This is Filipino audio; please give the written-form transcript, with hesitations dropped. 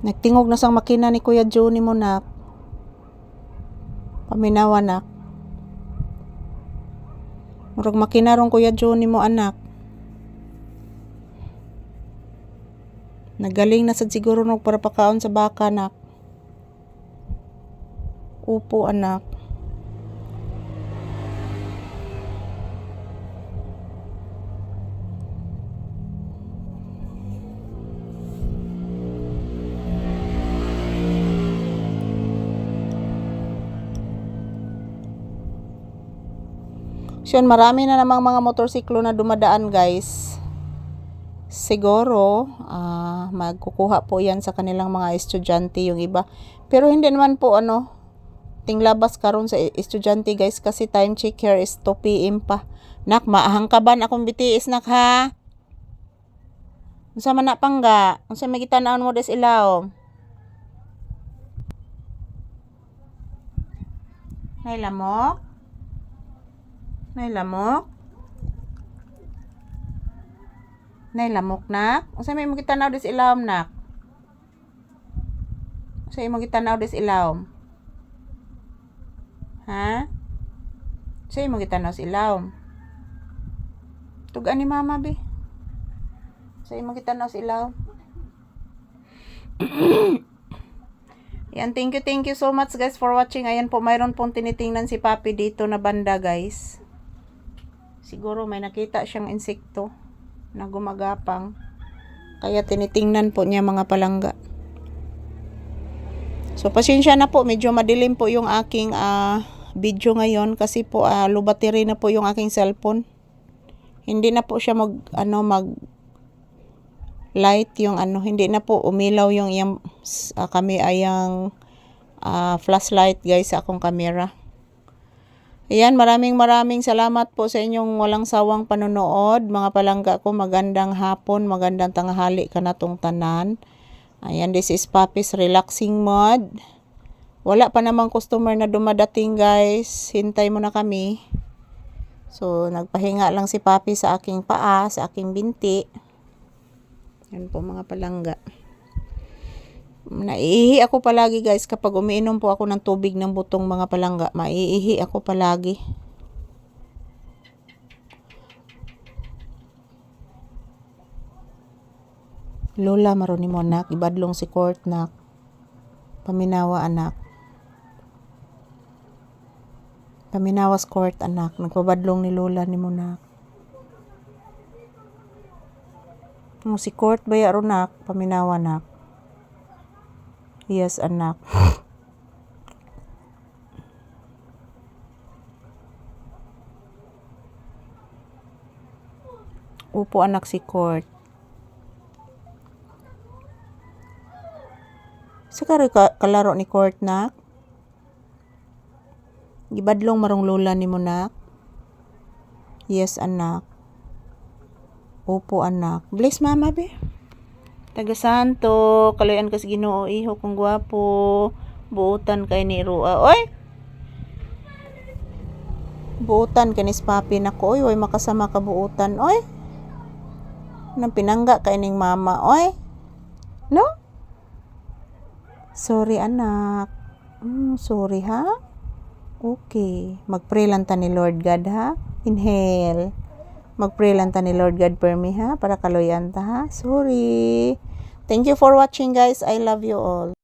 Nagtingog na sang makina ni Kuya Johnny mo nak. Paminawa nak. Murag makina rong Kuya Johnny mo anak. Nagaling na sad siguro nog para pakaon sa baka nak. Upo anak. So, marami na namang mga motorsiklo na dumadaan guys. Siguro, magkukuha po yan sa kanilang mga estudyante yung iba. Pero hindi naman po tinglabas karon sa estudyante guys kasi time check here is 2 PM pa. Nak, maahang kaban akong bitiis nak ha. Unsa man na pangga? Unsa may gitan-aon mo des ilaw? Nay lamok? Nay lamok? Nay lamok nak? Unsa may mo gitanaw des ilawom nak? Unsa imo gitanaw des ilawom? Ha? Unsa imo gitanaw sa ilawom? Tugan ni mama be. Unsa imo gitanaw sa ilawom? Yan, thank you so much guys for watching. Ayan po, mayroon pong tinitingnan si Papi dito na banda guys. Siguro may nakita siyang insekto na gumagapang. Kaya tinitingnan po niya mga palangga. So pasensya na po, medyo madilim po yung aking video ngayon kasi po low battery na po yung aking cellphone. Hindi na po siya mag light yung hindi na po umilaw yung kami ayang flashlight guys sa akong camera. Ayan, maraming salamat po sa inyong walang sawang panonood. Mga palangga ko, magandang hapon, magandang tanghali kanatong tanan. Ayan, this is Papi's relaxing mode. Wala pa namang customer na dumadating guys. Hintay mo na kami. So, nagpahinga lang si Papi sa aking paa, sa aking binti. Yan po mga palangga. Naiihi ako palagi guys kapag umiinom po ako ng tubig ng butong mga palangga. Maiihi ako palagi. Lola maruni mo anak, ibadlong si Court nak. Paminawa anak. Paminawas Court anak, nagpabadlong ni Lola ni mo nak. Si Court baya ron nak, paminawa nak. Yes anak. Upo anak si Court. Sakari kalaro ni Court nak. Gibadlong marong Lola ni mo nak. Yes anak. Upo anak. Bless mama be. Taga Santo, kalayan kas Ginoo iho kung gwapo. Buutan kay ni Rua. Oy. Buutan kanis Papi nako oy, way makasama ka buutan oy. Nang pinangga kay ning mama oy. No? Sorry anak. Sorry ha. Okay. Mag-pray lang ta ni Lord God ha. Inhale. Mag-pray lang ta ni Lord God per me ha, para kaloyan ta ha. Sorry. Thank you for watching guys. I love you all.